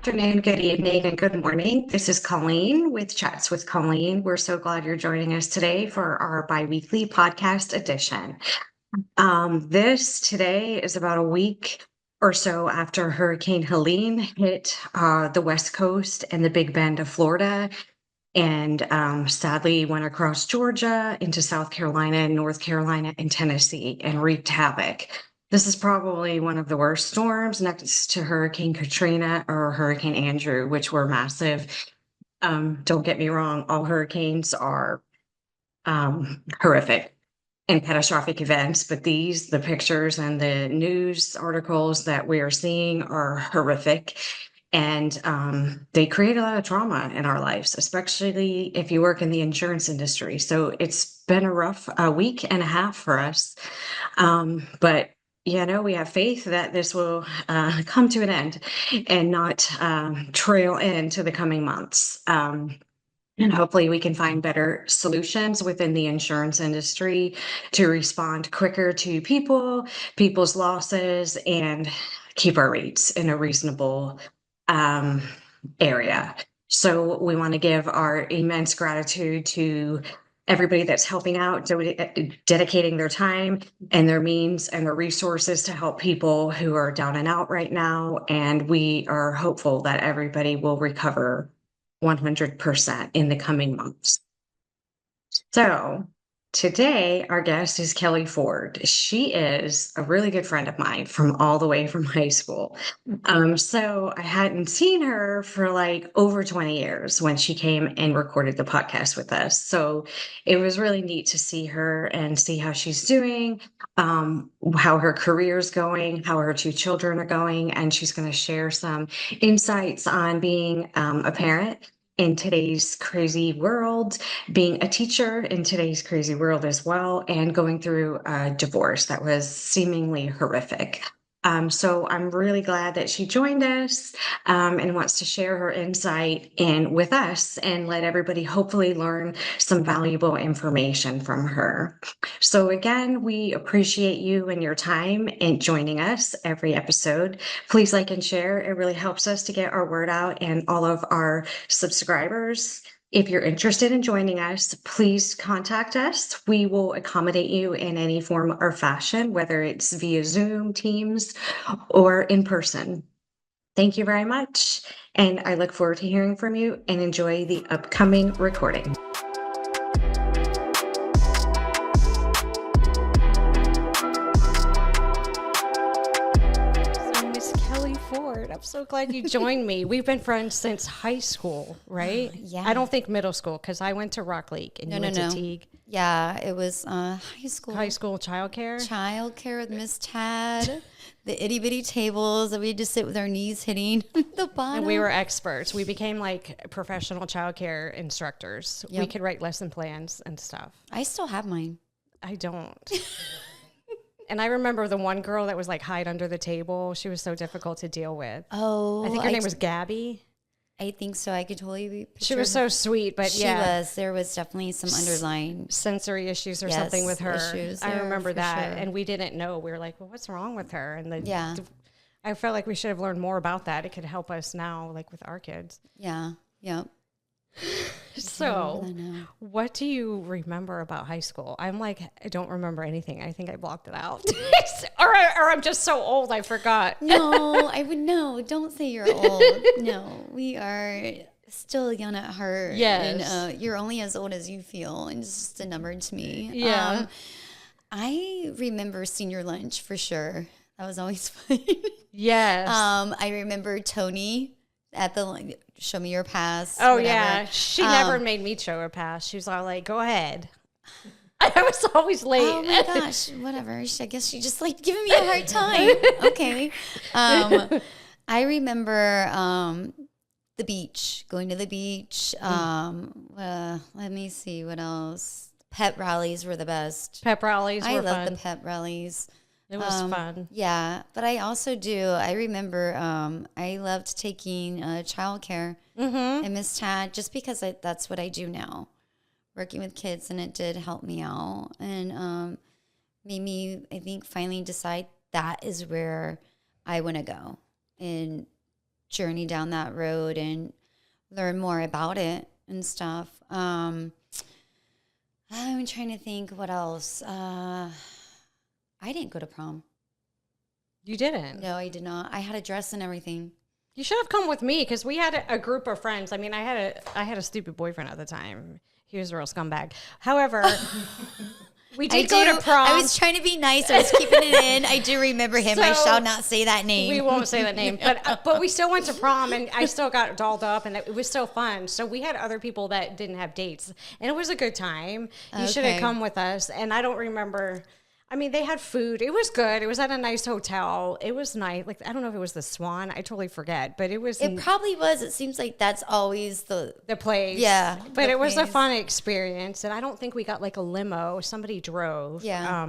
afternoon, good evening, and good morning. This is Colleen with Chats with Colleen. We're so glad you're joining us today for our biweekly podcast edition. This today is about a week or so after Hurricane Helene hit the West Coast and the Big Bend of Florida, and sadly went across Georgia into South Carolina, North Carolina, and Tennessee and wreaked havoc. This is probably one of the worst storms next to Hurricane Katrina or Hurricane Andrew, which were massive. Don't get me wrong, all hurricanes are horrific and catastrophic events, but the pictures and the news articles that we are seeing are horrific. And they create a lot of trauma in our lives, especially if you work in the insurance industry. So it's been a rough week and a half for us. But we have faith that this will come to an end and not trail into the coming months. And hopefully we can find better solutions within the insurance industry to respond quicker to people's losses, and keep our rates in a reasonable area. So we want to give our immense gratitude to everybody that's helping out, dedicating their time and their means and their resources to help people who are down and out right now. And we are hopeful that everybody will recover 100% in the coming months. So today, our guest is Kelly Ford. She is a really good friend of mine from all the way from high school. So I hadn't seen her for like over 20 years when she came and recorded the podcast with us. So it was really neat to see her and see how she's doing, how her career is going, how her two children are going, and she's going to share some insights on being a parent in today's crazy world, being a teacher in today's crazy world as well, and going through a divorce that was seemingly horrific. So I'm really glad that she joined us and wants to share her insight with us and let everybody hopefully learn some valuable information from her. So again, we appreciate you and your time in joining us every episode. Please like and share. It really helps us to get our word out, and all of our subscribers. If you're interested in joining us, please contact us. We will accommodate you in any form or fashion, whether it's via Zoom, Teams, or in person. Thank you very much, and I look forward to hearing from you, and enjoy the upcoming recording. I'm so glad you joined me. We've been friends since high school, right? Yeah. I don't think middle school, because I went to Rock Lake and you went to Teague. Yeah, it was high school. High school childcare? Childcare with Miss Tad. The itty bitty tables that we had to sit with our knees hitting the bottom. And we were experts. We became like professional childcare instructors. Yep. We could write lesson plans and stuff. I still have mine. I don't. And I remember the one girl that was like hide under the table. She was so difficult to deal with. Oh. I think her name was Gabby. I think so. I could totally be She was so sweet, but she was. There was definitely some underlying sensory issues or something with her. I remember that. Sure. And we didn't know. We were like, well, what's wrong with her? And I felt like we should have learned more about that. It could help us now, like with our kids. Yeah. Yep. So, what do you remember about high school? I'm like, I don't remember anything. I think I blocked it out. or I'm just so old, I forgot. No, I would know. Don't say you're old. No, we are still young at heart. Yes. And you're only as old as you feel. And it's just a number to me. Yeah. I remember senior lunch for sure. That was always fun. Yes. I remember Tony at the show me your pass. Oh, whatever. yeah. She never made me show her pass. She was all like, go ahead. I was always late. Oh, my gosh. Whatever. I guess she just liked giving me a hard time. Okay. I remember the beach, going to the beach. Let me see what else. Pep rallies were the best. Pep rallies were fun. I love the pep rallies. It was fun. Yeah, but I also do. I remember I loved taking childcare and Miss Tad just because that's what I do now, working with kids, and it did help me out and made me, I think, finally decide that is where I want to go and journey down that road and learn more about it and stuff. I'm trying to think what else. I didn't go to prom. You didn't? No, I did not. I had a dress and everything. You should have come with me because we had a group of friends. I mean, I had a stupid boyfriend at the time. He was a real scumbag. However, we did go to prom. I was trying to be nice. I was keeping it in. I do remember him. I shall not say that name. We won't say that name. But we still went to prom, and I still got dolled up, and it was still fun. So we had other people that didn't have dates, and it was a good time. You should have come with us. And I don't remember. I mean, they had food. It was good. It was at a nice hotel. It was nice. Like, I don't know if it was the Swan. I totally forget. But it was. It probably was. It seems like that's always the place. Yeah. But it was a fun experience. And I don't think we got like a limo. Somebody drove. Yeah.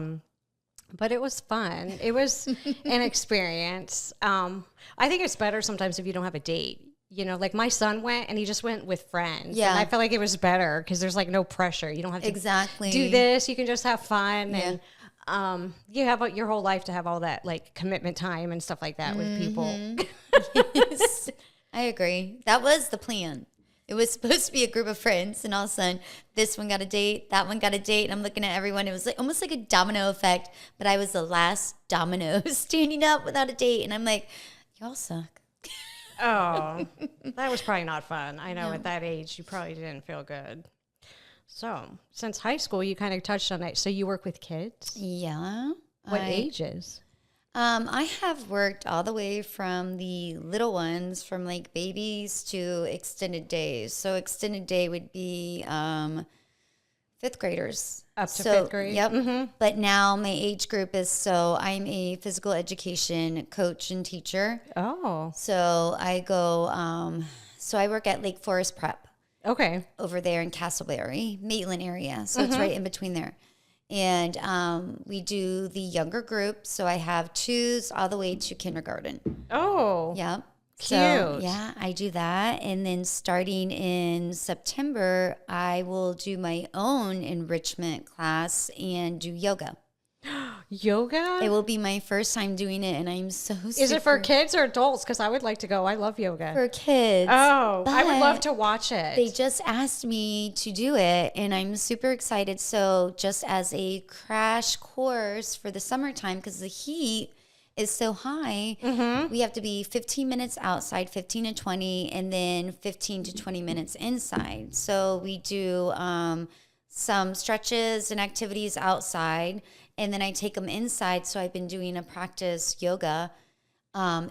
But it was fun. It was an experience. I think it's better sometimes if you don't have a date. You know, like my son went and he just went with friends. Yeah. And I felt like it was better because there's like no pressure. You don't have to do this. You can just have fun. Yeah. And you have your whole life to have all that like commitment time and stuff like that with people. Yes, I agree. That was the plan. It was supposed to be a group of friends, and all of a sudden, this one got a date, that one got a date, and I'm looking at everyone. It was like almost like a domino effect, but I was the last domino standing up without a date, and I'm like, y'all suck. Oh, that was probably not fun. I know at that age, you probably didn't feel good. So, since high school, you kind of touched on it. So, you work with kids? Yeah. What ages? I have worked all the way from the little ones, from like babies to extended days. So, extended day would be fifth graders. Up to fifth grade? Yep. Mm-hmm. But now my age group is, so I'm a physical education coach and teacher. Oh. So, I go, so I work at Lake Forest Prep. Okay. Over there in Castleberry, Maitland area. So it's right in between there. And we do the younger group. So I have 2s all the way to kindergarten. Oh. Yeah. Cute. So, yeah, I do that. And then starting in September, I will do my own enrichment class and do yoga. Yoga? It will be my first time doing it, and I'm so Is it for kids or adults? Because I would like to go. I love yoga. For kids. Oh, I would love to watch it. They just asked me to do it, and I'm super excited. So just as a crash course for the summertime, because the heat is so high, we have to be 15 minutes outside, 15 to 20, and then 15 to 20 minutes inside. So we do some stretches and activities outside, and then I take them inside. So I've been doing a practice yoga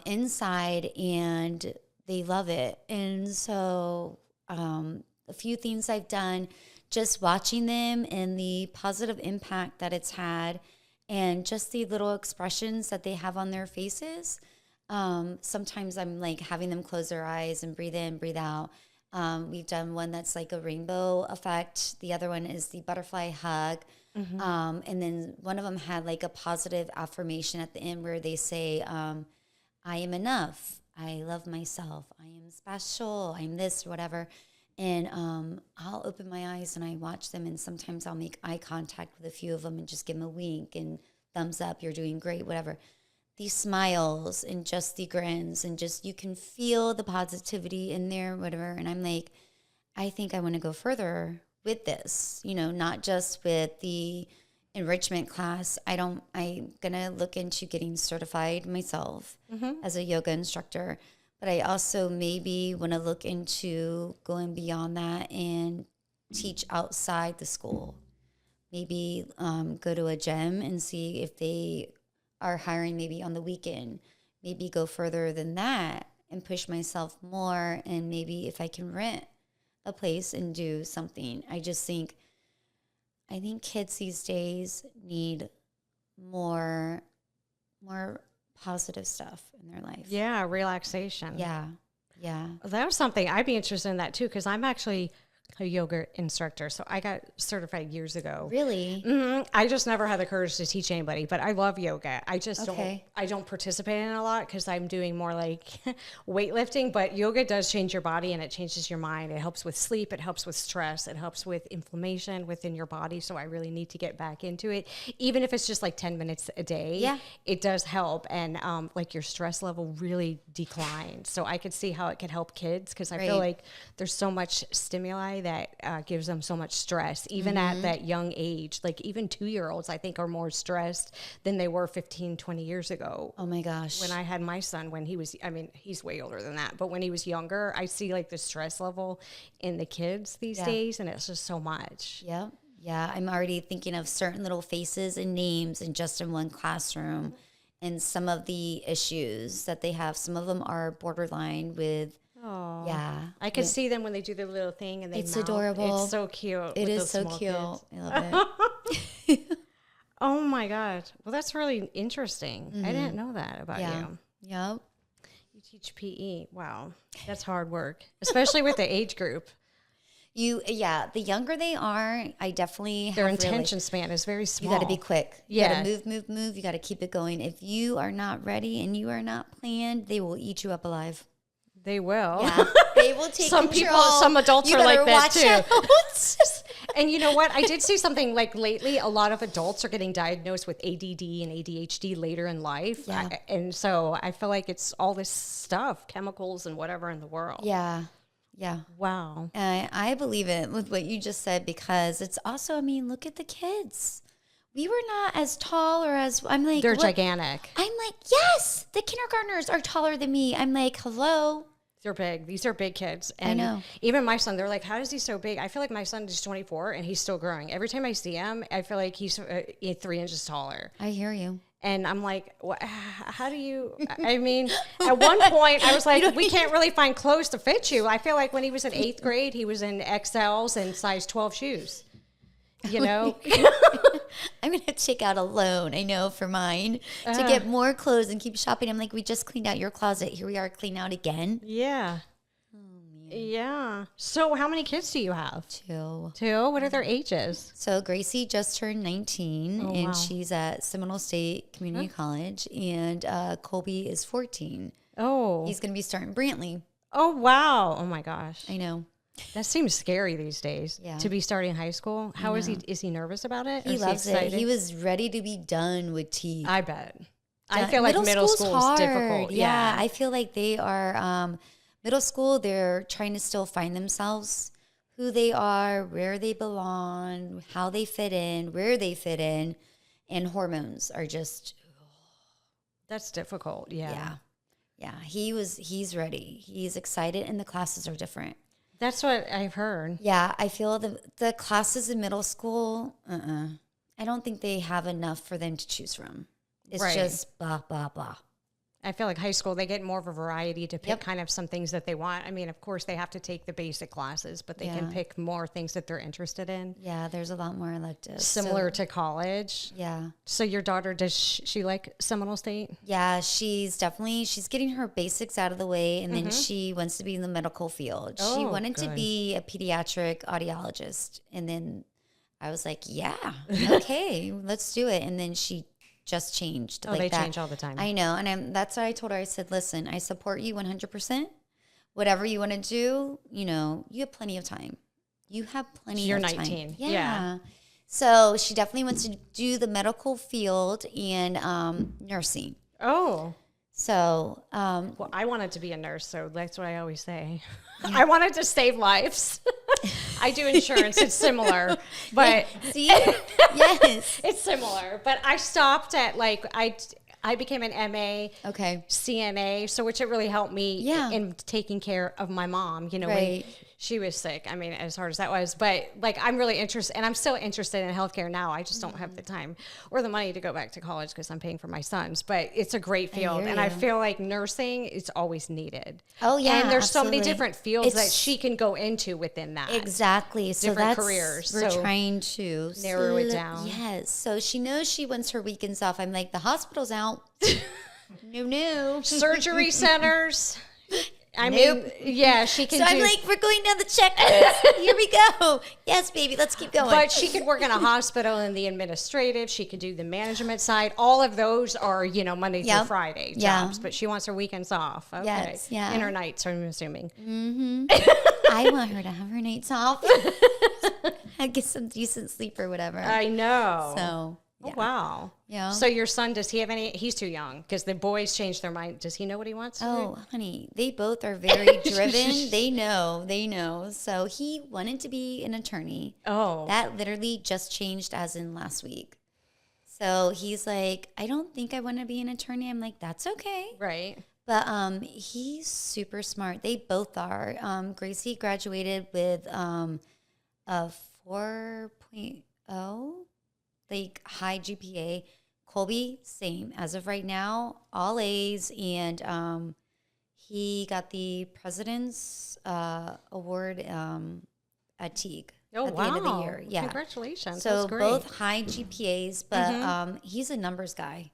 inside, and they love it. And so a few things I've done, just watching them and the positive impact that it's had, and just the little expressions that they have on their faces. Sometimes I'm like having them close their eyes and breathe in, breathe out. We've done one that's like a rainbow effect. The other one is the butterfly hug. And then one of them had like a positive affirmation at the end where they say, I am enough. I love myself. I am special. I'm this or whatever. And I'll open my eyes and I watch them. And sometimes I'll make eye contact with a few of them and just give them a wink and thumbs up. You're doing great, whatever. These smiles and just the grins and just you can feel the positivity in there, whatever. And I'm like, I think I want to go further with this, you know, not just with the enrichment class. I'm gonna look into getting certified myself as a yoga instructor, but I also maybe want to look into going beyond that and teach outside the school. Maybe go to a gym and see if they are hiring maybe on the weekend. Maybe go further than that and push myself more, and maybe if I can rent a place and do something. I think kids these days need more positive stuff in their life. Yeah, relaxation. Yeah. That was something I'd be interested in that too, because I'm actually a yoga instructor. So I got certified years ago. Really? I just never had the courage to teach anybody, but I love yoga. I just Okay. I don't participate in it a lot because I'm doing more like weightlifting, but yoga does change your body and it changes your mind. It helps with sleep. It helps with stress. It helps with inflammation within your body. So I really need to get back into it. Even if it's just like 10 minutes a day, Yeah. it does help. And like your stress level really declines. So I could see how it could help kids because I feel Right. like there's so much stimuli that gives them so much stress, even at that young age. Like even 2-year-olds, I think, are more stressed than they were 15, 20 years ago. Oh my gosh. When I had my son, when he was, I mean, he's way older than that, but when he was younger, I see like the stress level in the kids these days, and it's just so much. Yep. Yeah. I'm already thinking of certain little faces and names in just in one classroom and some of the issues that they have. Some of them are borderline with, Oh, yeah. I could see them when they do their little thing and they It's mouth. adorable. It's so cute. It with is those so small cute. kids. I love it. Oh my God. Well, that's really interesting. I didn't know that about Yeah. you. Yep. You teach PE. Wow. That's hard work, especially with the age group. Yeah, the younger they are, I definitely Their have attention span is very You small. got to be quick. You Yeah. got to move. You got to keep it going. If you are not ready and you are not planned, they will eat you up alive. They will. Yeah, they will take Some control. people, some adults You are like better that watch too. out. And you know what? I did see something like lately, a lot of adults are getting diagnosed with ADD and ADHD later in life. Yeah. And so I feel like it's all this stuff, chemicals and whatever in the world. Yeah, yeah. Wow. I believe it with what you just said because it's also, I mean, look at the kids. We were not as tall or as, I'm like, They're what? gigantic. I'm like, yes, the kindergartners are taller than me. I'm like, hello. They're big. These are big kids. And know. even my son, they're like, how is he so big? I feel like my son is 24 and he's still growing. Every time I see him, I feel like he's 3 inches taller. I hear you. And I'm like, how do you, I mean, at one point I was like, we can't really find clothes to fit you. I feel like when he was in 8th grade, he was in XLs and size 12 shoes, you know? I'm going to take out a loan, I know, for mine to get more clothes and keep shopping. I'm like, we just cleaned out your closet. Here we are cleaning out again. Yeah. Yeah. So how many kids do you have? 2. 2? What are their ages? So Gracie just turned 19 and wow. she's at Seminole State Community College, and Colby is 14. Oh. He's going to be starting Brantley. Oh, wow. Oh my gosh. I know. That seems scary these days. Yeah. To be starting high school. How is he? Is he nervous about it? Or He is loves it. excited? He was ready to be done with tea. I bet. I feel like middle school's school hard. is difficult. Yeah, I feel like they are middle school. They're trying to still find themselves, who they are, where they belong, how they fit in, where they fit in, and hormones are just That's difficult. yeah. He's ready. He's excited, and the classes are different. That's what I've heard. Yeah, I feel the classes in middle school. I don't think they have enough for them to choose from. It's Right. just blah blah blah. I feel like high school, they get more of a variety to pick kind of some things that they want. I mean, of course, they have to take the basic classes, but they can pick more things that they're interested in. Yeah, there's a lot more electives. Similar to college. Yeah. So your daughter, does she like Seminole State? Yeah, she's getting her basics out of the way, and then she wants to be in the medical field. She Oh, wanted to good. be a pediatric audiologist, and then I was like, yeah, okay, let's do it. And then she just changed. Oh, like they that. change all the time. I know, and that's what I told her. I said, listen, I support you 100%. Whatever you want to do, you have plenty of time. You have plenty You're of time. 19. Yeah. Yeah. So she definitely wants to do the medical field and nursing. Oh. So, Well, I wanted to be a nurse, so that's what I always say. I wanted to save lives. I do insurance. It's similar, but see, yes. it's similar. But I stopped at I became an MA, Okay. CNA, so which it really helped me Yeah. in taking care of my mom, when Right. she was sick. I mean, as hard as that was, but I'm really interested, and I'm still interested in healthcare now. I just don't have the time or the money to go back to college because I'm paying for my sons, but it's a great field. hear And I you. feel like nursing is always needed. Oh, yeah, And there's so many absolutely. different fields that It's- she can go into within that. Exactly. So Different that's careers, we're so trying to narrow it down. Yes. So she knows she wants her weekends off. I'm like, the hospital's out. No. Surgery centers. I Nope. mean, yeah, she can So I'm do, like, we're going down the checklist. Here we go. Yes, baby, let's keep going. but she could work in a hospital in the administrative. She could do the management side. All of those are, Monday through Yep. Friday Yeah. jobs, but she wants her weekends off. Okay. Yes, yeah. And her nights, I'm assuming. I want her to have her nights off. I get some decent sleep or whatever. I know. So, Oh, yeah. wow. Yeah. So your son, does he have any? He's too young because the boys change their mind. Does he know what he wants to do? Oh, honey, they both are very driven. They know. So he wanted to be an attorney. Oh. That literally just changed as in last week. So he's like, I don't think I want to be an attorney. I'm like, that's okay. Right. But he's super smart. They both are. Gracie graduated with a 4.0, like high GPA. Colby, same. As of right now, all A's, and he got the President's Award at Teague Oh, at wow. the end of the year. Yeah. Congratulations. So That's great. both high GPAs, but he's a numbers guy.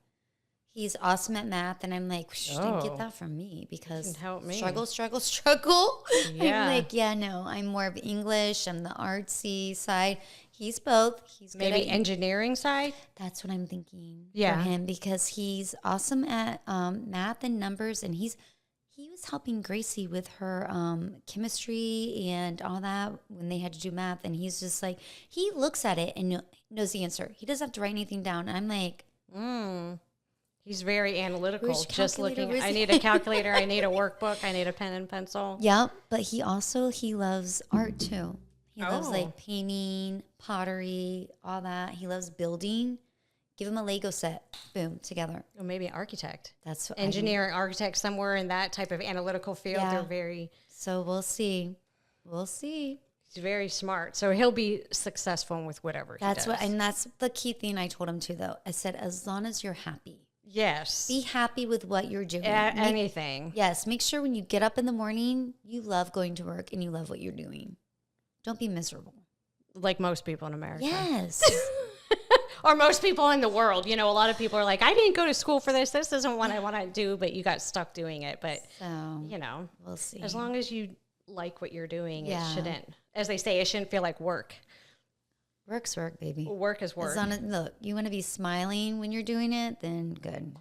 He's awesome at math, and I'm like, didn't get that from me because Can help me. struggle. Yeah. I'm like, yeah, no, I'm more of English. I'm the artsy side. He's both. He's good Maybe at engineering side? That's what I'm thinking Yeah. for him because he's awesome at math and numbers, and he was helping Gracie with her chemistry and all that when they had to do math, and he's just like, he looks at it and knows the answer. He doesn't have to write anything down. And I'm like, He's very analytical. Where's Just calculator? looking, Where's I need a calculator. I need a workbook. I need a pen and pencil. yep. But he loves art too. He loves Oh. like painting, pottery, all that. He loves building. Give him a Lego set. Boom, together. Or maybe an architect. That's what Engineering, architect, somewhere in that type of analytical field. Yeah. They're very, So we'll see. We'll see. he's very smart. So he'll be successful with whatever he That's does. and that's the key thing I told him too, though. I said, as long as you're happy, Yes. be happy with what you're doing. Anything. Yes, make sure when you get up in the morning, you love going to work and you love what you're doing. Don't be miserable. Like most people in America. Yes. Or most people in the world. A lot of people are like, I didn't go to school for this. This isn't what I want to do, but you got stuck doing it. But, So we'll see. as long as you like what you're doing, Yeah. it shouldn't, as they say, it shouldn't feel like work. Work's work, baby. Work is work. As long as, look, you want to be smiling when you're doing it, then good.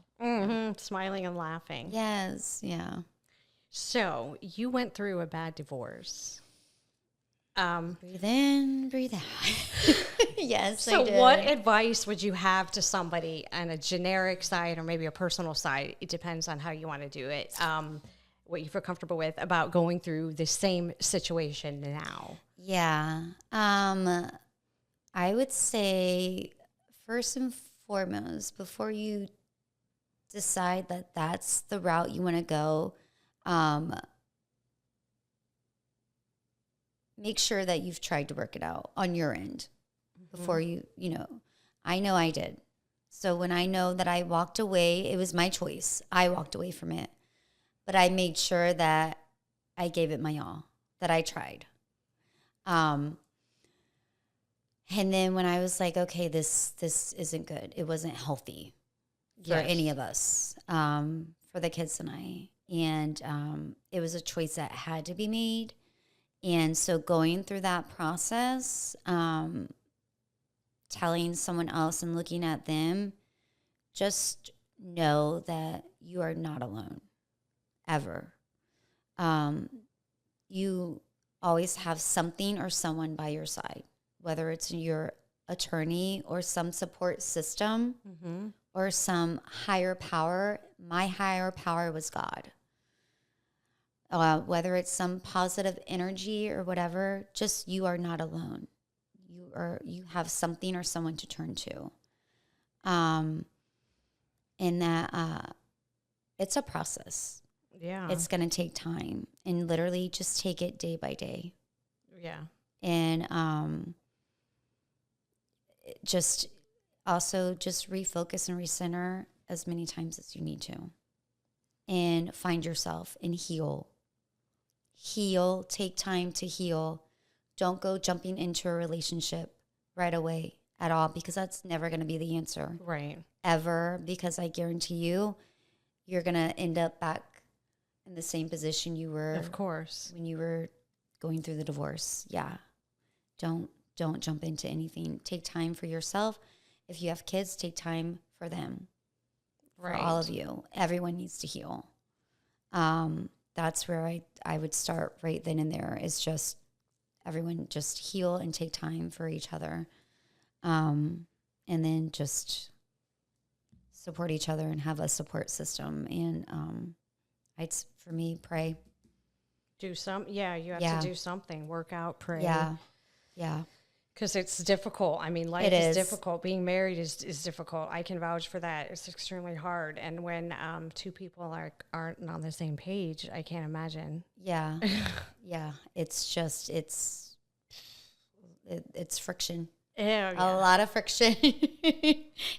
Smiling and laughing. Yes. Yeah. So you went through a bad divorce. Breathe in, breathe out. Yes, I So did. what advice would you have to somebody on a generic side or maybe a personal side? It depends on how you want to do it. What you feel comfortable with about going through the same situation now. Yeah. I would say first and foremost, before you decide that that's the route you want to go, make sure that you've tried to work it out on your end before I know I did. So when I know that I walked away, it was my choice. I walked away from it. But I made sure that I gave it my all, that I tried. And then when I was like, okay, this isn't good. It wasn't healthy for any of us, for the kids and I. And it was a choice that had to be made. And so going through that process, telling someone else and looking at them, just know that you are not alone, ever. You always have something or someone by your side, whether it's your attorney or some support system or some higher power. My higher power was God. Whether it's some positive energy or whatever, just you are not alone. You have something or someone to turn to. And that it's a process. Yeah. It's going to take time, and literally just take it day by day. Yeah. And just refocus and recenter as many times as you need to, and find yourself and heal. Take time to heal. Don't go jumping into a relationship right away at all, because that's never going to be the answer. Right. Ever, because I guarantee you're going to end up back in the same position you were Of course. when you were going through the divorce. Yeah. Don't jump into anything. Take time for yourself. If you have kids, take time for them. For all of you. Everyone needs to heal. That's where I would start right then and there, is just everyone just heal and take time for each other. And then just support each other and have a support system. And for me, pray. You have to do something. Work out, pray. Yeah. Because it's difficult. I mean, life is difficult. Being married is difficult. I can vouch for that. It's extremely hard. And when two people aren't on the same page, I can't imagine. Yeah. Yeah. It's just, it's friction. Yeah. A lot of friction.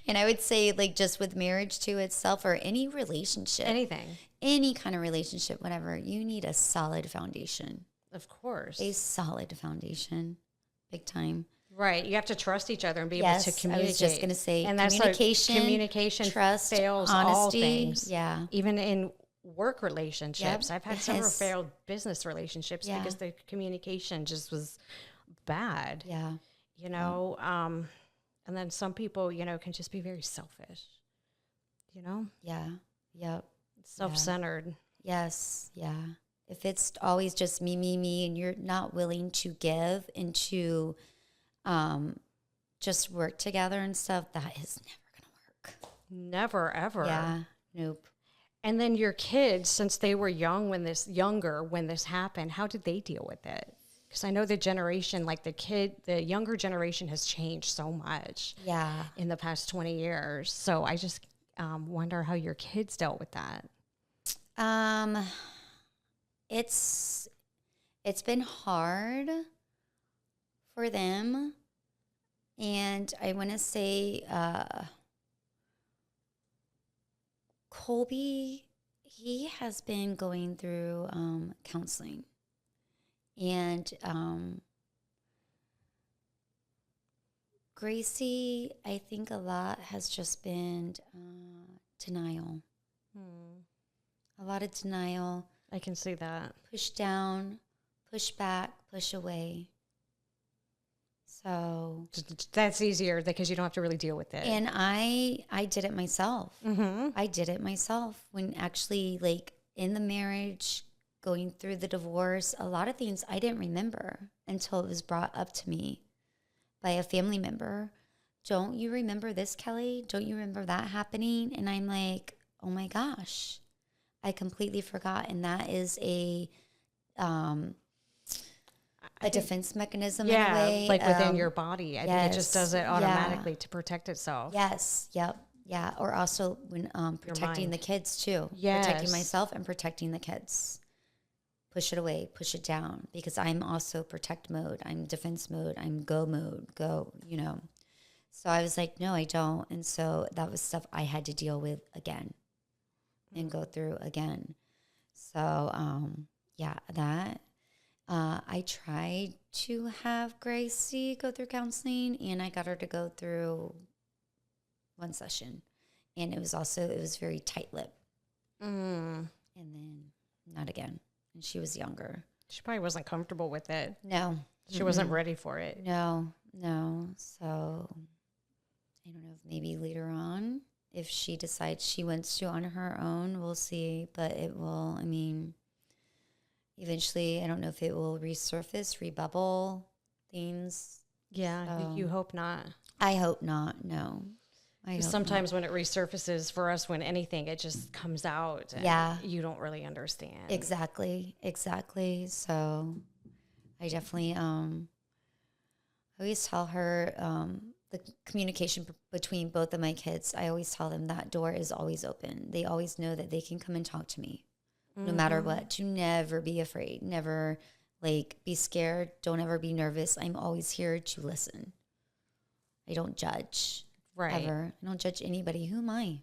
And I would say, like, just with marriage to itself, or any relationship. Anything. Any kind of relationship, whatever, you need a solid foundation. Of course. A solid foundation. Big time. Right. You have to trust each other and be able to communicate. I was just going to say, and communication, trust, fails honesty, all things. Yeah. Even in work relationships. Yep. I've had several failed business relationships because the communication just was bad. Yeah. You know, and then some people, can just be very selfish, Yeah. Yep. Self-centered. Yes. Yeah. If it's always just me, and you're not willing to give and to just work together and stuff, that is never going to work. Never, ever. Yeah. Nope. And then your kids, since they were younger when this happened, how did they deal with it? Because I know the generation, like the younger generation has changed so much. Yeah. In the past 20 years. So I just wonder how your kids dealt with that. It's been hard for them, and I want to say Colby, he has been going through counseling, and Gracie, I think a lot has just been denial. A lot of denial. I can see that. Push down, push back, push away. So that's easier because you don't have to really deal with it. And I did it myself. Mm-hmm. I did it myself when actually, like, in the marriage, going through the divorce, a lot of things I didn't remember until it was brought up to me by a family member. Don't you remember this, Kelly? Don't you remember that happening? And I'm like, oh my gosh, I completely forgot. And that is a defense mechanism in a way. Like within your body. I think it just does it automatically to protect itself. Yes. Yep. Yeah. Or also when protecting the kids too. Yes. Protecting myself and protecting the kids. Push it away, push it down, because I'm also protect mode. I'm defense mode. I'm go mode, So I was like, no, I don't. And so that was stuff I had to deal with again and go through again. So, that. I tried to have Gracie go through counseling, and I got her to go through one session. And it was very tight-lipped. And then not again. And she was younger. She probably wasn't comfortable with it. No. She wasn't ready for it. No. So I don't know if maybe later on, if she decides she wants to on her own, we'll see. But it will, eventually, I don't know if it will resurface, rebubble things. Yeah, So you hope not. I hope not, no. Sometimes when it resurfaces for us, when anything, it just comes out. And you don't really understand. Exactly. So I definitely, I always tell her the communication between both of my kids, I always tell them that door is always open. They always know that they can come and talk to me no matter what, to never be afraid, never be scared. Don't ever be nervous. I'm always here to listen. I don't judge. Right. Ever. I don't judge anybody. Who am I?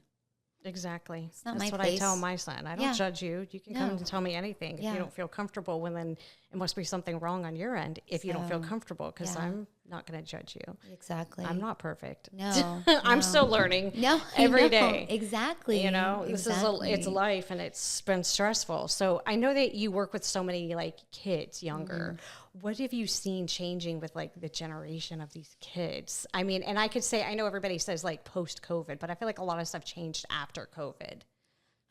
Exactly. It's not That's my what place. I tell my son. I don't judge you. You can come and tell me anything. If Yeah. you don't feel comfortable, well, then it must be something wrong on your end if you don't feel comfortable, because I'm not going to judge you. Exactly. I'm not perfect. No. I'm no. still learning No, every day. Exactly. You know, this exactly. it's life, and it's been stressful. So I know that you work with so many like kids younger. What have you seen changing with like the generation of these kids? I mean, and I could say, I know everybody says like post COVID, but I feel like a lot of stuff changed after COVID.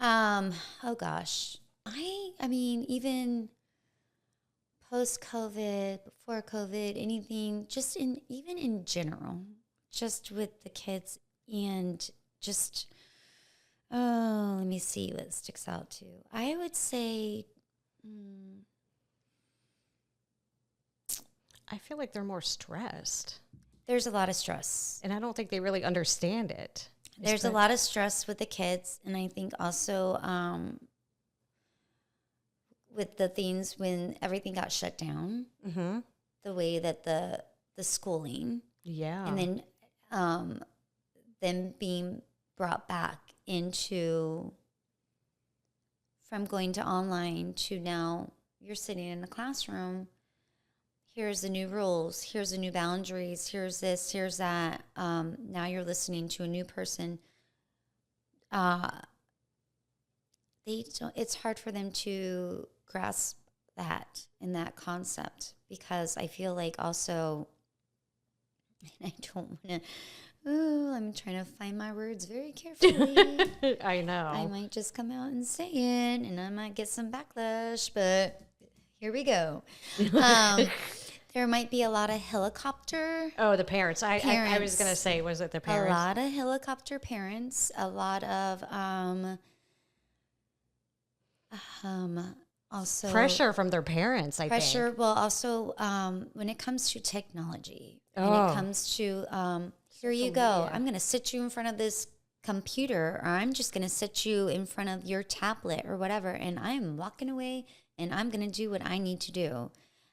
Oh gosh. I mean, even post COVID, before COVID, anything, just even in general, just with the kids and just, oh, let me see what sticks out to. I would say, I feel like they're more stressed, there's a lot of stress. and I don't think they really understand it. There's a lot of stress with the kids, and I think also with the things when everything got shut down, the way that the schooling, Yeah. and then them being brought back into from going to online to now you're sitting in the classroom. Here's the new rules. Here's the new boundaries. Here's this. Here's that. Now you're listening to a new person. They don't. It's hard for them to grasp that and that concept because I feel like also, and I don't want to. Oh, I'm trying to find my words very carefully. I know. I might just come out and say it, and I might get some backlash, but here we go. There might be a lot of helicopter. Oh, the parents. I was Parents. going to say, was it the parents? A lot of helicopter parents. A lot of also Pressure from their parents, I pressure. think. Well, also when it comes to technology, when Oh. it comes to here you Social go. media. I'm going to sit you in front of this computer, or I'm just going to sit you in front of your tablet or whatever, and I'm walking away and I'm going to do what I need to do.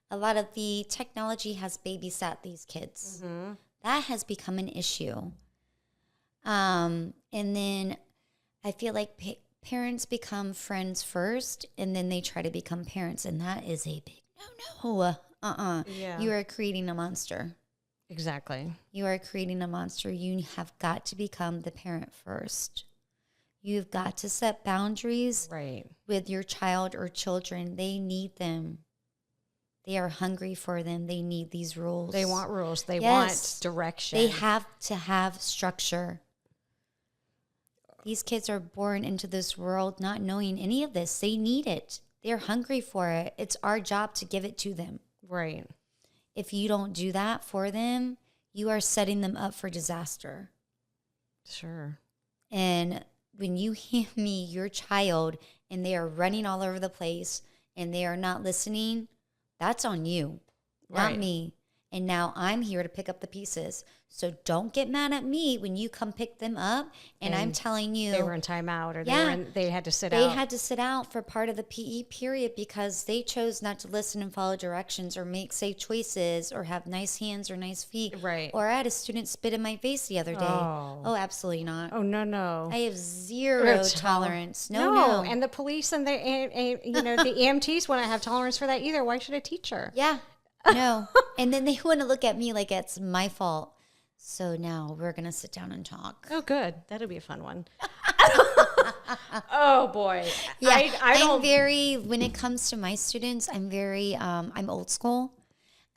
A lot of the technology has babysat these kids. That has become an issue. And then I feel like parents become friends first, and then they try to become parents, and that is a big no. Yeah. You are creating a monster. Exactly. You are creating a monster. You have got to become the parent first. You've got to set boundaries Right. with your child or children. They need them. They are hungry for them. They need these rules. They want rules. They Yes. want direction. They have to have structure. These kids are born into this world not knowing any of this. They need it. They're hungry for it. It's our job to give it to them. Right. If you don't do that for them, you are setting them up for disaster. Sure. And when you hand me your child and they are running all over the place and they are not listening, that's on you, not Right. me. And now I'm here to pick up the pieces. So don't get mad at me when you come pick them up and I'm And telling you They were in timeout, or Yeah. they had to sit they out. had to sit out for part of the PE period because they chose not to listen and follow directions or make safe choices or have nice hands or nice feet. Right. Or I had a student spit in my face the other day. Oh. Absolutely not. Oh, no. I have zero It's tolerance. No. And the police and the the EMTs wouldn't have tolerance for that either. Why should a teacher? Yeah. No. And then they want to look at me like it's my fault. So now we're going to sit down and talk. Oh, good. That'll be a fun one. Oh boy. Yeah. I I'm don't. very, when it comes to my students, I'm very, I'm old school.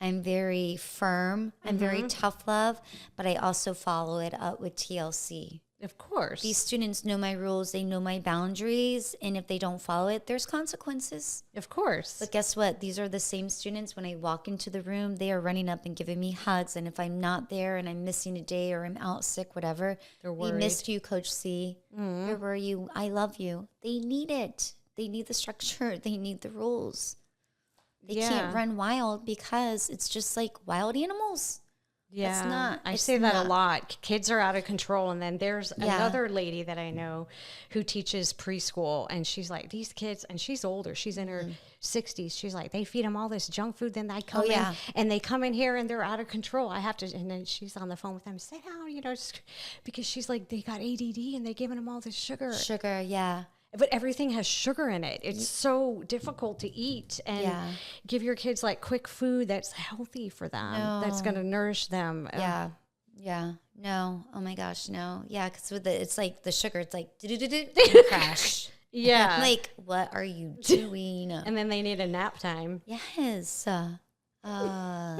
I'm very firm. I'm very tough love, but I also follow it up with TLC. Of course. These students know my rules. They know my boundaries. And if they don't follow it, there's consequences. Of course. But guess what? These are the same students. When I walk into the room, they are running up and giving me hugs. And if I'm not there and I'm missing a day or I'm out sick, whatever, They're we worried. missed you, Coach C. Where were you? I love you. They need it. They need the structure. They need the rules. They can't run wild because it's just like wild animals. Yeah, I it's say that not. a lot. Kids are out of control. And then there's another lady that I know who teaches preschool. And she's like, these kids, and she's older. She's in her 60s. She's like, they feed them all this junk food. Then they come in and they come in here and they're out of control. I have to, and then she's on the phone with them. Sit down, just, because she's like, they got ADD and they giving them all this sugar. Sugar, yeah. But everything has sugar in it. It's so difficult to eat, and give your kids like quick food that's healthy for them, that's going to nourish them. Yeah. Yeah. No. Oh my gosh. No. Yeah. Because with it's like the sugar, it's like crash. Yeah. Like, what are you doing? And then they need a nap time. Yes. Yeah.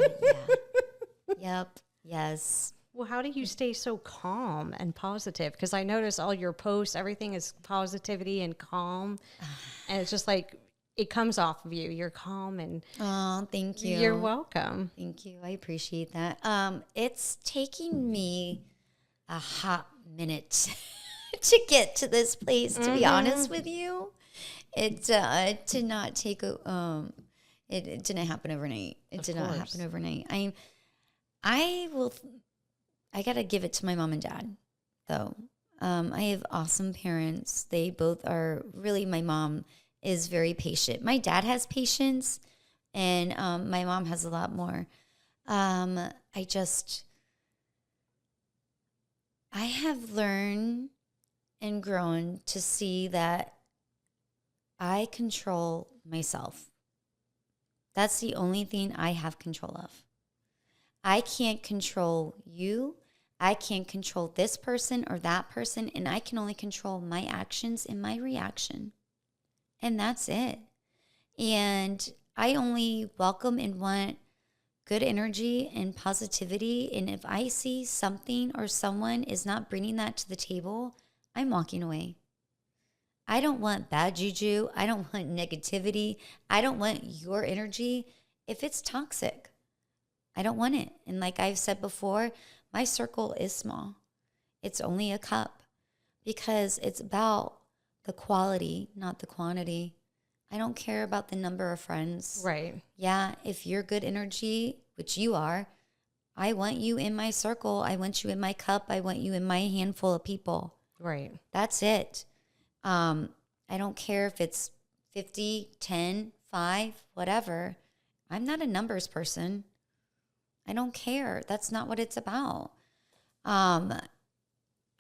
Yep. Yes. Well, how do you stay so calm and positive? Because I notice all your posts, everything is positivity and calm. And it's just like, it comes off of you. You're calm and Oh, thank you. You're welcome. Thank you. I appreciate that. It's taking me a hot minute to get to this place, to be honest with you. It did not take it didn't happen overnight. It did not happen overnight. I got to give it to my mom and dad, though. I have awesome parents. They both are really, my mom is very patient. My dad has patience, and my mom has a lot more. I have learned and grown to see that I control myself. That's the only thing I have control of. I can't control you. I can't control this person or that person, and I can only control my actions and my reaction. And that's it. And I only welcome and want good energy and positivity. And if I see something or someone is not bringing that to the table, I'm walking away. I don't want bad juju. I don't want negativity. I don't want your energy. If it's toxic, I don't want it. And like I've said before, my circle is small. It's only a cup because it's about the quality, not the quantity. I don't care about the number of friends. Right. Yeah, if you're good energy, which you are, I want you in my circle. I want you in my cup. I want you in my handful of people. Right. That's it. I don't care if it's 50, 10, 5, whatever. I'm not a numbers person. I don't care. That's not what it's about. I'm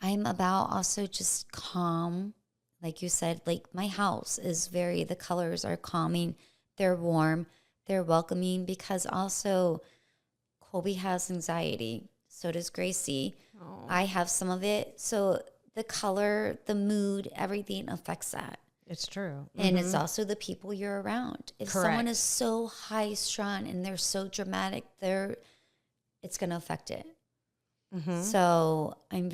about also just calm. Like you said, like my house is the colors are calming. They're warm. They're welcoming because also Colby has anxiety. So does Gracie. Oh. I have some of it. So the color, the mood, everything affects that. It's true. And it's also the people you're around. If someone is so high strung and they're so dramatic, it's going to affect it. So I'm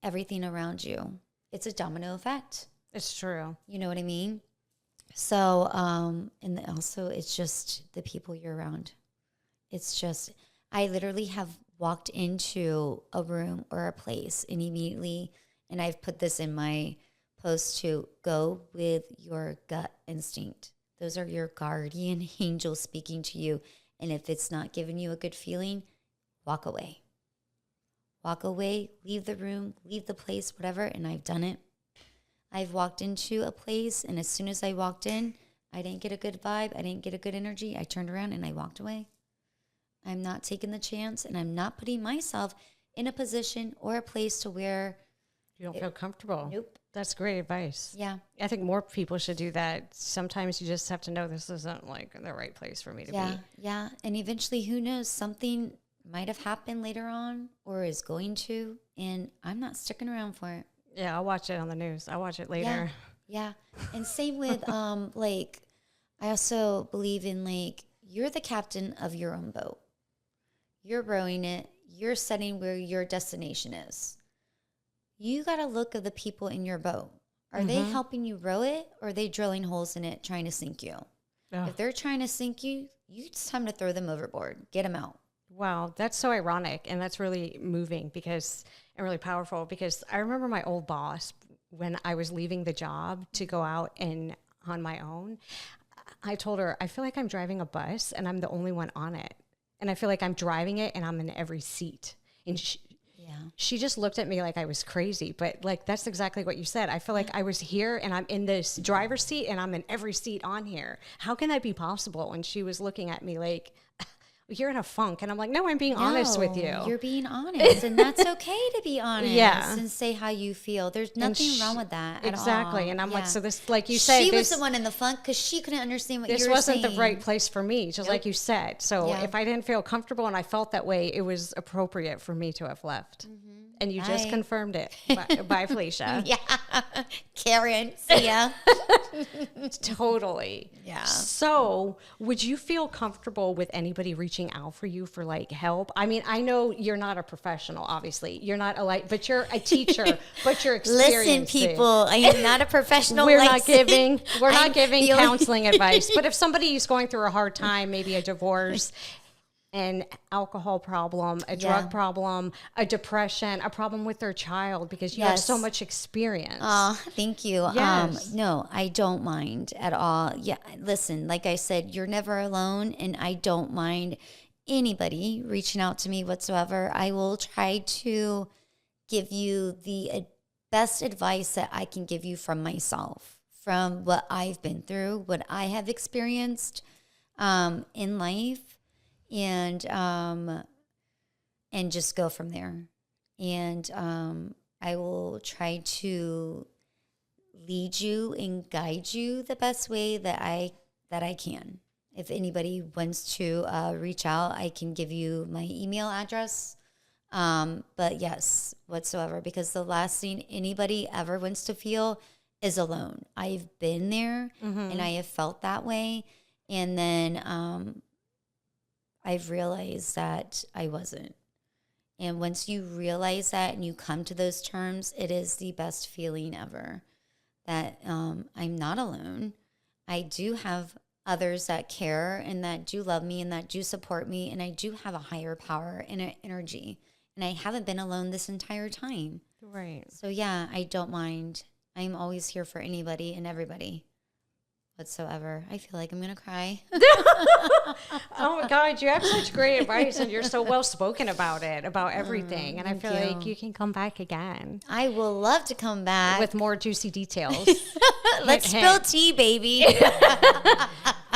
everything around you. It's a domino effect. It's true. You know what I mean? So, and also it's just the people you're around. It's just, I literally have walked into a room or a place and immediately, and I've put this in my post to go with your gut instinct. Those are your guardian angels speaking to you. And if it's not giving you a good feeling, walk away. Walk away, leave the room, leave the place, whatever. And I've done it. I've walked into a place, and as soon as I walked in, I didn't get a good vibe. I didn't get a good energy. I turned around and I walked away. I'm not taking the chance, and I'm not putting myself in a position or a place to where you don't feel comfortable. Nope. That's great advice. Yeah. I think more people should do that. Sometimes you just have to know this isn't like the right place for me to be. Yeah. And eventually, who knows, something might have happened later on or is going to, and I'm not sticking around for it. Yeah, I'll watch it on the news. I'll watch it later. Yeah. And same with, like, I also believe in, like, you're the captain of your own boat. You're rowing it. You're setting where your destination is. You got to look at the people in your boat. Are they helping you row it, or are they drilling holes in it trying to sink you? Oh. If they're trying to sink you, it's time to throw them overboard. Get them out. Wow, that's so ironic, and that's really moving and really powerful, because I remember my old boss, when I was leaving the job to go out and on my own, I told her, I feel like I'm driving a bus and I'm the only one on it. And I feel like I'm driving it and I'm in every seat. And she just looked at me like I was crazy. But like, that's exactly what you said. I feel like I was here and I'm in this driver's seat and I'm in every seat on here. How can that be possible? And she was looking at me like, you're in a funk. And I'm like, no, I'm being honest with you. You're being honest, and that's okay to be honest. Yeah. And say how you feel. There's nothing wrong with that at Exactly. all. And I'm like, Yeah. so this, like you said, She was the one in the funk because she couldn't understand what you were saying. this wasn't the right place for me, just like you said. So Yeah. if I didn't feel comfortable and I felt that way, it was appropriate for me to have left. And you just confirmed it. Bye, Felicia. Yeah. Karen, see ya. Totally. Yeah. So would you feel comfortable with anybody reaching out for you for like help? I mean, I know you're not a professional, obviously. You're not but you're a teacher, but you're experienced. Listen, people, I am not a professional. We're not giving I'm counseling advice. But if somebody is going through a hard time, maybe a divorce, an alcohol problem, a drug problem, a depression, a problem with their child, because you have so much experience. Oh, thank you. Yes. No, I don't mind at all. Yeah, listen, like I said, you're never alone, and I don't mind anybody reaching out to me whatsoever. I will try to give you the best advice that I can give you from myself, from what I've been through, what I have experienced in life. And just go from there. And I will try to lead you and guide you the best way that I can. If anybody wants to reach out, I can give you my email address. But yes, whatsoever, because the last thing anybody ever wants to feel is alone. I've been there and I have felt that way. And then I've realized that I wasn't. And once you realize that and you come to those terms, it is the best feeling ever that I'm not alone. I do have others that care and that do love me and that do support me. And I do have a higher power and an energy. And I haven't been alone this entire time. Right. So yeah, I don't mind. I'm always here for anybody and everybody. Whatsoever. I feel like I'm gonna cry. Oh my God, you have such great advice, and you're so well spoken about it, about everything. And I feel like you can come back again I will love to come back with more juicy details. Let's spill tea, baby.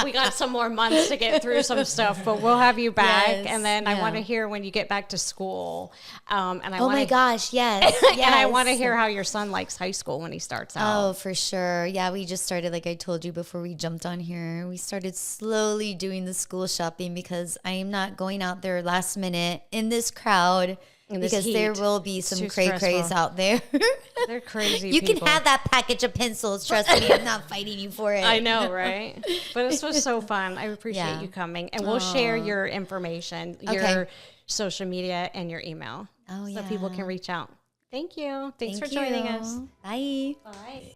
We got some more months to get through some stuff, but we'll have you back. Yes, And then I yeah. want to hear when you get back to school. And I Oh wanna, my gosh, yes. And I want to hear how your son likes high school when he starts out. Oh, for sure. Yeah, we just started, like I told you before we jumped on here, we started slowly doing the school shopping because I am not going out there last minute in this crowd. Because there will be some cray-crays out there. They're crazy You people. can have that package of pencils. Trust me, I'm not fighting you for it. I know, right? But this was so fun. I appreciate Yeah. you coming. And we'll share your information, your Okay. social media, and your email. Oh, so yeah. people can reach out. Thank you. Thanks Thank for joining you. us. Bye. Bye.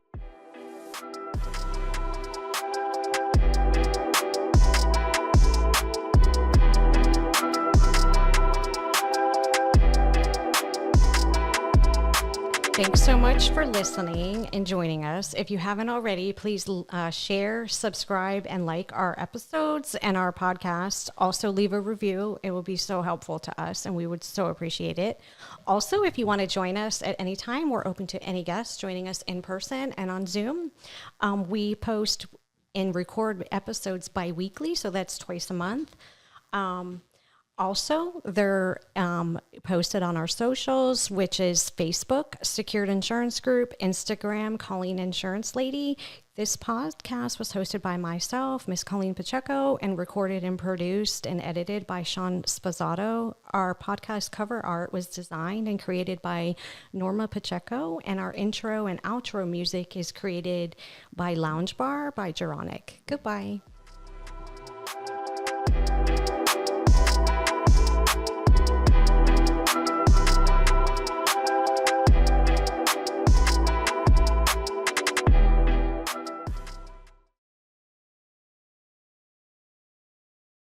Thanks so much for listening and joining us. If you haven't already, please share, subscribe, and like our episodes and our podcast. Also, leave a review. It will be so helpful to us, and we would so appreciate it. Also, if you want to join us at any time, we're open to any guests joining us in person and on Zoom. We post and record episodes bi-weekly, so that's twice a month. Also, they're posted on our socials, which is Facebook, Secured Insurance Group, Instagram, Colleen Insurance Lady. This podcast was hosted by myself, Miss Colleen Pacheco, and recorded and produced and edited by Sean Spazzato. Our podcast cover art was designed and created by Norma Pacheco, and our intro and outro music is created by Lounge Bar by Geronic. Goodbye.